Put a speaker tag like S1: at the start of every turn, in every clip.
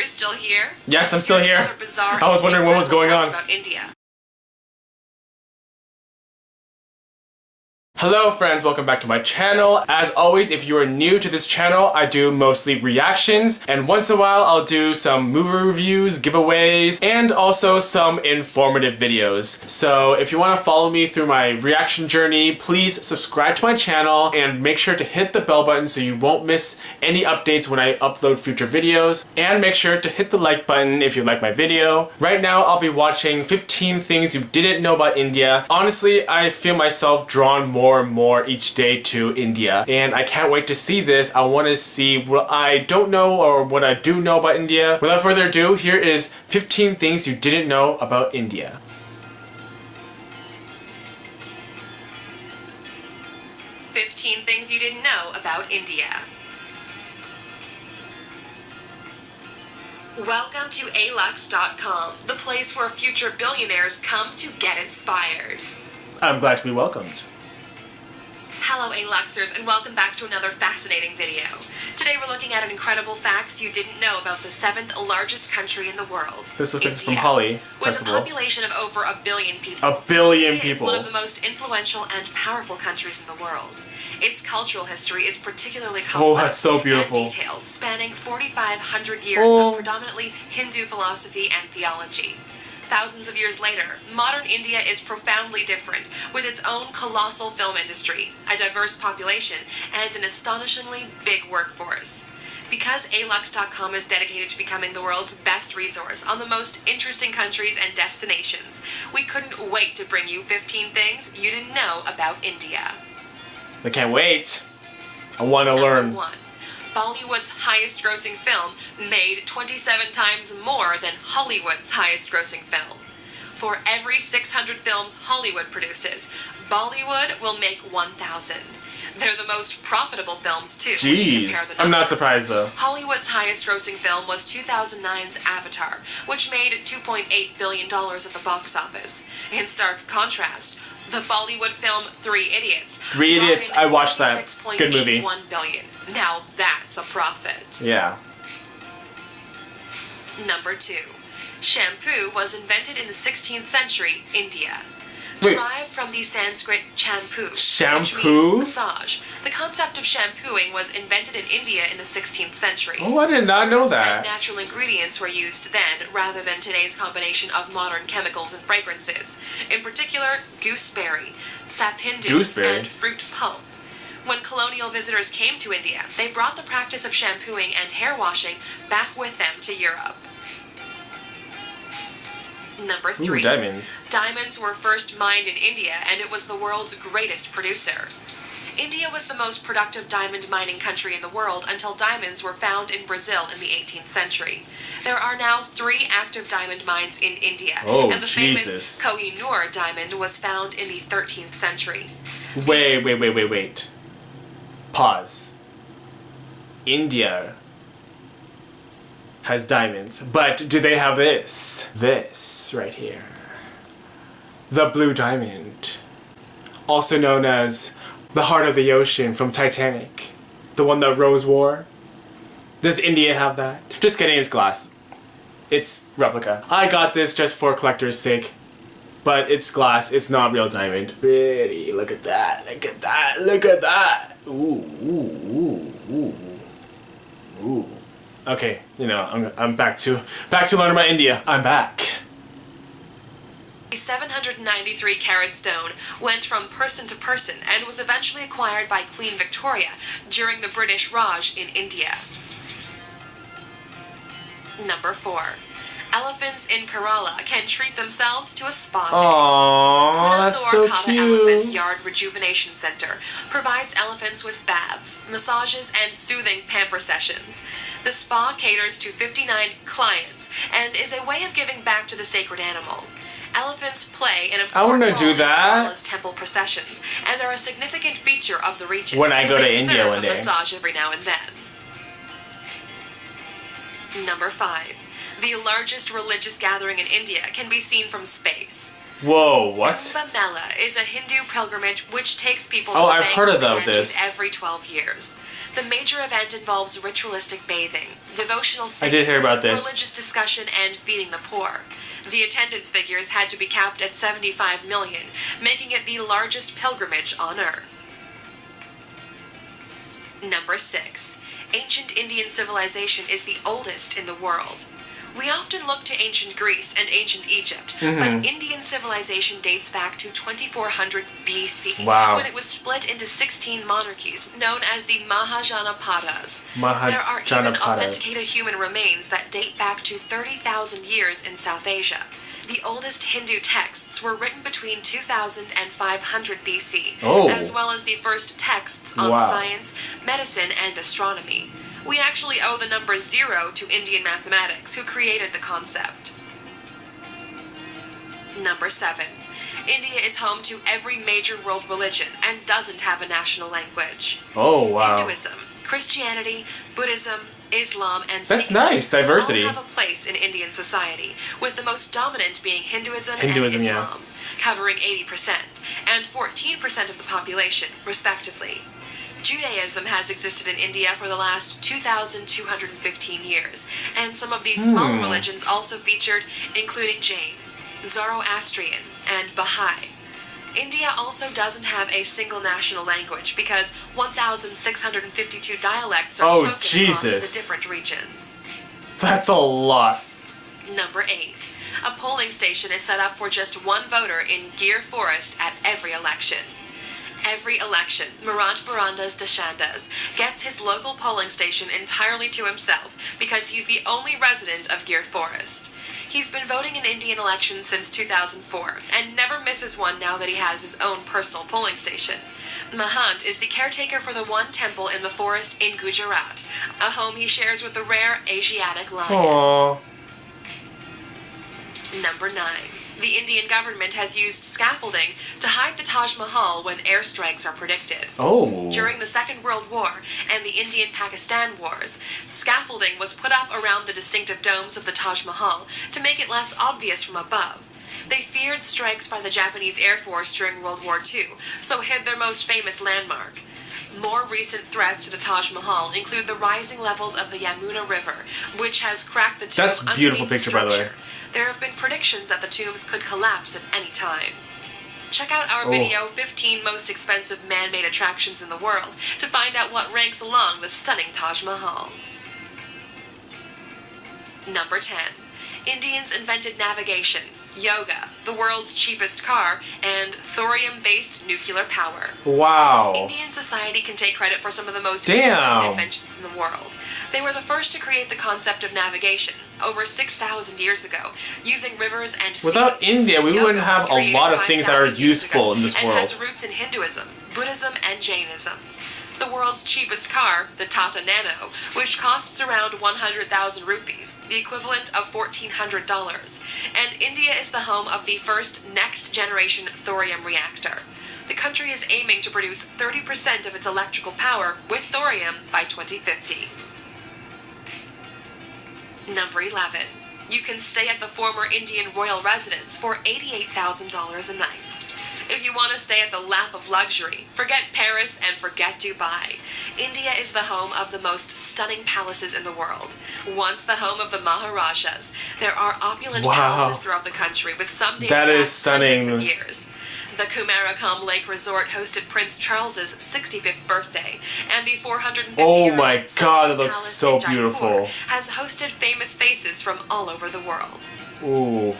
S1: You're still here?
S2: Yes, I'm still
S1: Here's
S2: here.
S1: another bizarre
S2: I was wondering what was going on.
S1: about India.
S2: Hello friends, welcome back to my channel. As always, if you are new to this channel, I do mostly reactions, and once in a while I'll do some movie reviews, giveaways, and also some informative videos. So if you want to follow me through my reaction journey, please subscribe to my channel and make sure to hit the bell button so you won't miss any updates when I upload future videos. And make sure to hit the like button if you like my video. Right now I'll be watching 15 things you didn't know about India. Honestly, I feel myself drawn more and more each day to India, and I can't wait to see this. I want to see what I don't know or what I do know about India. Without further ado, here is 15 things you didn't know about India.
S1: Things you didn't know about India. Welcome to AaYyeL.com, the place where future billionaires come to get inspired.
S2: I'm glad to be welcomed.
S1: Hello AaYyeLuxers, and welcome back to another fascinating video. Today we're looking at an incredible facts you didn't know about the 7th largest country in the world.
S2: This looks like it's from Holly Festival.
S1: With a population of over 1 billion people.
S2: 1 billion
S1: India
S2: people.
S1: is one of the most influential and powerful countries in the world. Its cultural history is particularly complex
S2: Oh, that's so beautiful.
S1: and detailed, spanning 4,500 years of predominantly Hindu philosophy and theology. Thousands of years later, modern India is profoundly different, with its own colossal film industry, a diverse population, and an astonishingly big workforce. Because AaYyeL.com is dedicated to becoming the world's best resource on the most interesting countries and destinations, we couldn't wait to bring you 15 things you didn't know about India.
S2: I can't wait. I want to learn.
S1: Number 1. Bollywood's highest-grossing film made 27 times more than Hollywood's highest-grossing film. For every 600 films Hollywood produces, Bollywood will make 1,000. They're the most profitable films, too.
S2: Jeez, I'm not surprised, though.
S1: Hollywood's highest-grossing film was 2009's Avatar, which made $2.8 billion at the box office. In stark contrast, the Bollywood film 3 Idiots.
S2: 3 Idiots, I watched that. Good movie.
S1: $1 billion. Now that's a profit.
S2: Yeah.
S1: Number 2. Shampoo was invented in the 16th century, India.
S2: Wait.
S1: Derived from the Sanskrit shampoo,
S2: Shampoo?
S1: which means massage. The concept of shampooing was invented in India in the 16th century.
S2: Oh, I did not know
S1: Herbs
S2: that.
S1: and natural ingredients were used then, rather than today's combination of modern chemicals and fragrances. In particular, gooseberry, sapindus, and fruit pulp. When colonial visitors came to India, they brought the practice of shampooing and hair washing back with them to Europe. Number 3.
S2: Ooh, diamonds.
S1: Diamonds were first mined in India, and it was the world's greatest producer. India was the most productive diamond mining country in the world until diamonds were found in Brazil in the 18th century. There are now 3 active diamond mines in India, and the famous Koh-i-Noor diamond was found in the 13th century.
S2: Wait. Pause. India has diamonds, but do they have this? This right here. The blue diamond. Also known as the heart of the ocean from Titanic. The one that Rose wore. Does India have that? Just kidding, it's glass. It's replica. I got this just for collector's sake. But it's glass, it's not real diamond. Pretty, look at that, look at that, look at that. Ooh. Okay, you know, I'm back to learning about India. I'm back.
S1: The 793 carat stone went from person to person and was eventually acquired by Queen Victoria during the British Raj in India. Number 4. Elephants in Kerala can treat themselves to a spa day.
S2: Aww, that's so cute.
S1: Elephant Yard Rejuvenation Center provides elephants with baths, massages, and soothing pamper sessions. The spa caters to 59 clients and is a way of giving back to the sacred animal. Elephants play an important role in Kerala's temple processions and are a significant feature of the region.
S2: When I go to India one day.
S1: Massage every now and then. Number 5. The largest religious gathering in India can be seen from space.
S2: Whoa, what?
S1: Kumbh Mela is a Hindu pilgrimage which takes people to
S2: Oh,
S1: the
S2: I've
S1: banks
S2: heard
S1: of the
S2: about
S1: Ganges
S2: this.
S1: every 12 years. The major event involves ritualistic bathing, devotional
S2: I
S1: singing,
S2: did hear about this.
S1: religious discussion, and feeding the poor. The attendance figures had to be capped at 75 million, making it the largest pilgrimage on Earth. Number 6. Ancient Indian civilization is the oldest in the world. We often look to ancient Greece and ancient Egypt, but Indian civilization dates back to 2400 BC,
S2: Wow.
S1: when it was split into 16 monarchies, known as the Mahajanapadas.
S2: Mahajanapadas.
S1: There are even authenticated human remains that date back to 30,000 years in South Asia. The oldest Hindu texts were written between 2000 and 500 BC,
S2: Oh.
S1: as well as the first texts on
S2: Wow.
S1: science, medicine, and astronomy. We actually owe the number 0 to Indian mathematics, who created the concept. Number 7. India is home to every major world religion and doesn't have a national language.
S2: Oh, wow.
S1: Hinduism, Christianity, Buddhism, Islam, and
S2: That's
S1: Sikhism
S2: nice, diversity.
S1: all have a place in Indian society, with the most dominant being Hinduism and
S2: Hinduism, yeah.
S1: Islam, covering 80% and 14% of the population, respectively. Judaism has existed in India for the last 2,215 years, and some of these smaller religions also featured, including Jain, Zoroastrian, and Baha'i. India also doesn't have a single national language because 1,652 dialects are spoken across
S2: Jesus.
S1: the different regions.
S2: That's a lot.
S1: Number 8. A polling station is set up for just one voter in Gir Forest at every election. Every election, Marant Barandas Dashandas gets his local polling station entirely to himself because he's the only resident of Gir Forest. He's been voting in Indian elections since 2004 and never misses one now that he has his own personal polling station. Mahant is the caretaker for the one temple in the forest in Gujarat, a home he shares with the rare Asiatic lion.
S2: Aww.
S1: Number 9. The Indian government has used scaffolding to hide the Taj Mahal when airstrikes are predicted.
S2: Oh.
S1: During the Second World War and the Indian-Pakistan Wars, scaffolding was put up around the distinctive domes of the Taj Mahal to make it less obvious from above. They feared strikes by the Japanese Air Force during World War II, so hid their most famous landmark. More recent threats to the Taj Mahal include the rising levels of the Yamuna River, which has cracked the tomb
S2: That's a beautiful
S1: underneath the
S2: picture, by the way.
S1: structure. There have been predictions that the tombs could collapse at any time. Check out our video, 15 Most Expensive Man-Made Attractions in the World, to find out what ranks along the stunning Taj Mahal. Number 10. Indians invented navigation, yoga, the world's cheapest car, and thorium-based nuclear power.
S2: Wow.
S1: Indian society can take credit for some of the most
S2: Damn.
S1: important inventions in the world. They were the first to create the concept of navigation, over 6,000 years ago, using rivers and seas.
S2: Without India, we
S1: Yoga
S2: wouldn't have
S1: was
S2: a
S1: created
S2: lot of things that are
S1: 5,000 years
S2: useful
S1: ago
S2: in this
S1: and
S2: world.
S1: has roots in Hinduism, Buddhism, and Jainism. The world's cheapest car, the Tata Nano, which costs around 100,000 rupees, the equivalent of $1,400, and India is the home of the first next-generation thorium reactor. The country is aiming to produce 30% of its electrical power with thorium by 2050. Number 11. You can stay at the former Indian royal residence for $88,000 a night. If you want to stay at the lap of luxury, forget Paris and forget Dubai. India is the home of the most stunning palaces in the world. Once the home of the Maharajas, there are opulent palaces throughout the country with some dating
S2: That
S1: back
S2: is stunning.
S1: hundreds of years. The Kumarakam Lake Resort hosted Prince Charles's 65th birthday, and the 450-year-old
S2: Oh my God, that looks
S1: Palace
S2: so
S1: in Jaipur
S2: beautiful.
S1: has hosted famous faces from all over the world.
S2: Ooh.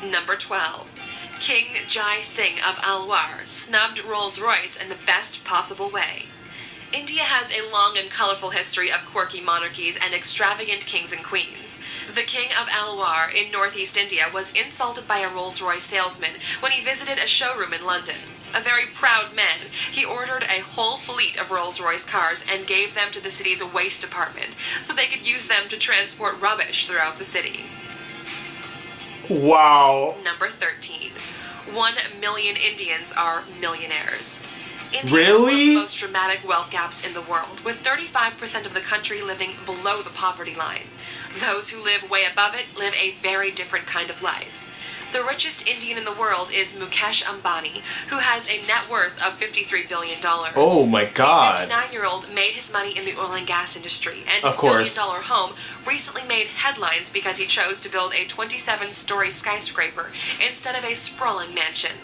S1: Number 12. King Jai Singh of AaYyeL snubbed Rolls-Royce in the best possible way. India has a long and colorful history of quirky monarchies and extravagant kings and queens. The King of AaYyeL in northeast India was insulted by a Rolls-Royce salesman when he visited a showroom in London. A very proud man, he ordered a whole fleet of Rolls-Royce cars and gave them to the city's waste department so they could use them to transport rubbish throughout the city.
S2: Wow.
S1: Number 13. 1 million Indians are millionaires. India
S2: Really?
S1: has one of the most dramatic wealth gaps in the world, with 35% of the country living below the poverty line. Those who live way above it live a very different kind of life. The richest Indian in the world is Mukesh Ambani, who has a net worth of $53 billion.
S2: Oh my god.
S1: The 59-year-old made his money in the oil and gas industry, and
S2: Of
S1: his
S2: course.
S1: $1 million home recently made headlines because he chose to build a 27-story skyscraper instead of a sprawling mansion.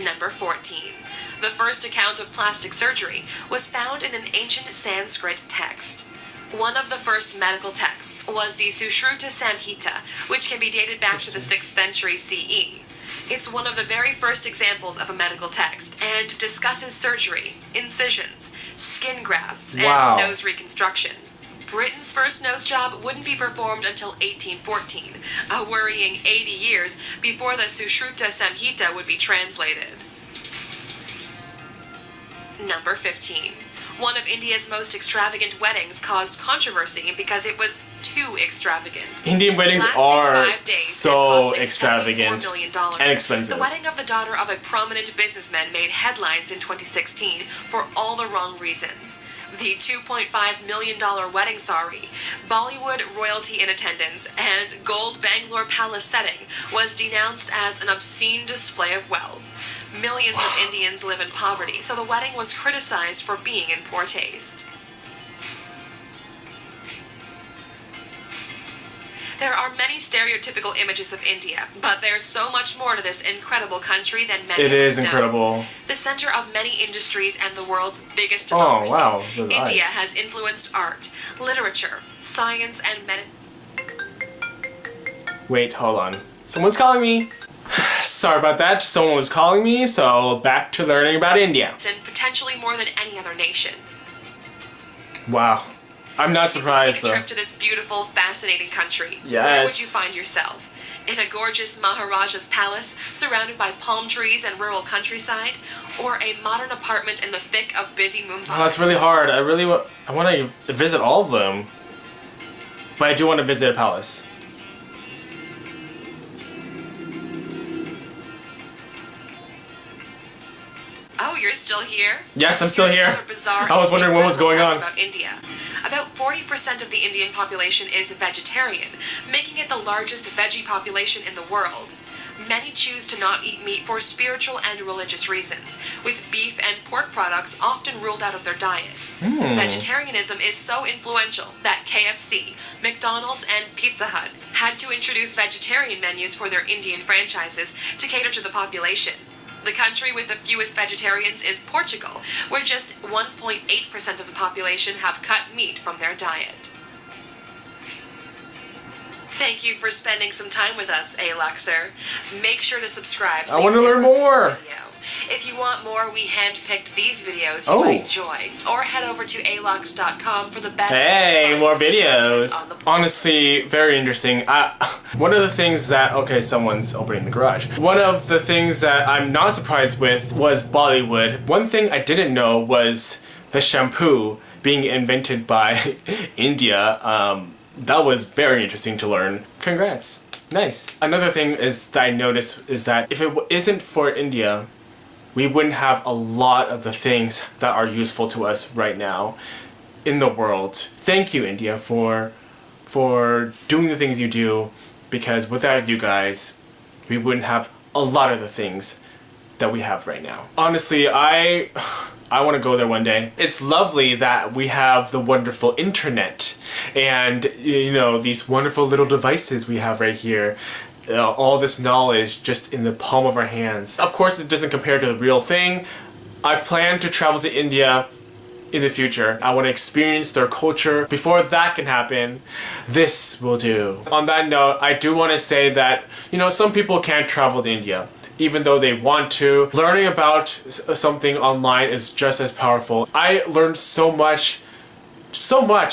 S1: Number 14. The first account of plastic surgery was found in an ancient Sanskrit text. One of the first medical texts was the Sushruta Samhita, which can be dated back to the 6th century CE. It's one of the very first examples of a medical text and discusses surgery, incisions, skin grafts,
S2: Wow.
S1: and nose reconstruction. Britain's first nose job wouldn't be performed until 1814, a worrying 80 years before the Sushruta Samhita would be translated. Number 15. One of India's most extravagant weddings caused controversy because it was too extravagant.
S2: Indian weddings
S1: Lasting
S2: are
S1: 5 days
S2: so
S1: and costing
S2: extravagant
S1: $74 million.
S2: and expensive.
S1: The wedding of the daughter of a prominent businessman made headlines in 2016 for all the wrong reasons. The $2.5 million wedding sari, Bollywood royalty in attendance, and gold Bangalore palace setting was denounced as an obscene display of wealth. Millions of Indians live in poverty, so the wedding was criticized for being in poor taste. There are many stereotypical images of India, but there's so much more to this incredible country than many
S2: It
S1: of
S2: is
S1: us know.
S2: incredible.
S1: The center of many industries and the world's biggest
S2: Oh,
S1: democracy.
S2: wow, those
S1: India
S2: eyes.
S1: has influenced art, literature, science, and medicine.
S2: Wait, hold on. Someone's calling me. Sorry about that. Someone was calling me, so back to learning about India.
S1: And potentially more than any other nation.
S2: Wow. I'm not
S1: If you could
S2: surprised
S1: take a
S2: though.
S1: trip to this beautiful, fascinating country, where
S2: Yes.
S1: would you find yourself? In a gorgeous Maharaja's palace, surrounded by palm trees and rural countryside? Or a modern apartment in the thick of busy Mumbai?
S2: Oh, that's really hard. I want to visit all of them. But I do want to visit a palace.
S1: Oh, you're still here?
S2: Yes, I'm still
S1: Here's
S2: here.
S1: another bizarre
S2: I was
S1: and
S2: wondering what was
S1: incredible
S2: going
S1: fact
S2: on.
S1: About India. About 40% of the Indian population is vegetarian, making it the largest veggie population in the world. Many choose to not eat meat for spiritual and religious reasons, with beef and pork products often ruled out of their diet. Vegetarianism is so influential that KFC, McDonald's, and Pizza Hut had to introduce vegetarian menus for their Indian franchises to cater to the population. The country with the fewest vegetarians is Portugal, where just 1.8% of the population have cut meat from their diet. Thank you for spending some time with us, AaYyeL. Make sure to subscribe so
S2: I want to
S1: you
S2: learn
S1: never miss a
S2: more.
S1: video. If you want more, we handpicked these videos you
S2: Oh.
S1: might enjoy. Or head over to AaYyeL.com for the best.
S2: Hey,
S1: fun
S2: more
S1: content
S2: videos.
S1: on the
S2: Honestly, very interesting. One of the things that, okay, someone's opening the garage. One of the things that I'm not surprised with was Bollywood. One thing I didn't know was the shampoo being invented by India. That was very interesting to learn. Congrats. Nice. Another thing is that I noticed is that if it isn't for India, we wouldn't have a lot of the things that are useful to us right now in the world. Thank you, India, for doing the things you do, because without you guys, we wouldn't have a lot of the things that we have right now. Honestly, I want to go there one day. It's lovely that we have the wonderful internet and, you know, these wonderful little devices we have right here. All this knowledge just in the palm of our hands. Of course, it doesn't compare to the real thing. I plan to travel to India in the future. I want to experience their culture. Before that can happen, this will do. On that note, I do want to say that, you know, some people can't travel to India, even though they want to. Learning about something online is just as powerful. I learned so much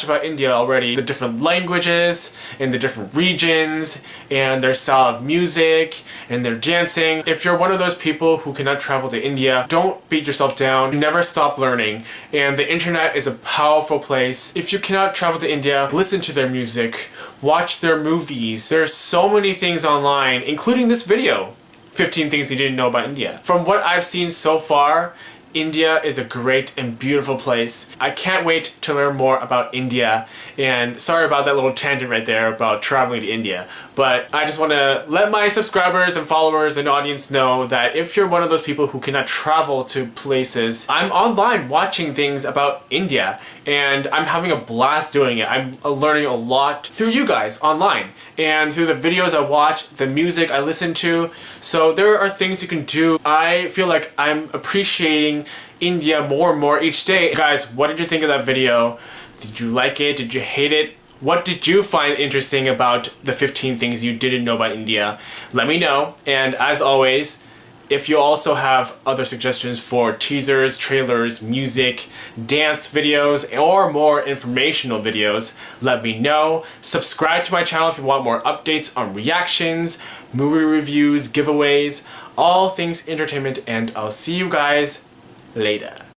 S2: about India already. The different languages and the different regions and their style of music and their dancing. If you're one of those people who cannot travel to India, don't beat yourself down. Never stop learning. And the internet is a powerful place. If you cannot travel to India, listen to their music, watch their movies. There's so many things online, including this video. 15 things you didn't know about India. From what I've seen so far, India is a great and beautiful place. I can't wait to learn more about India, and sorry about that little tangent right there about traveling to India, but I just want to let my subscribers and followers and audience know that if you're one of those people who cannot travel to places, I'm online watching things about India, and I'm having a blast doing it. I'm learning a lot through you guys online, and through the videos I watch, the music I listen to, so there are things you can do. I feel like I'm appreciating India more and more each day. Guys, what did you think of that video? Did you like it? Did you hate it? What did you find interesting about the 15 things you didn't know about India? Let me know. And as always, if you also have other suggestions for teasers, trailers, music, dance videos, or more informational videos, let me know. Subscribe to my channel if you want more updates on reactions, movie reviews, giveaways, all things entertainment, and I'll see you guys later.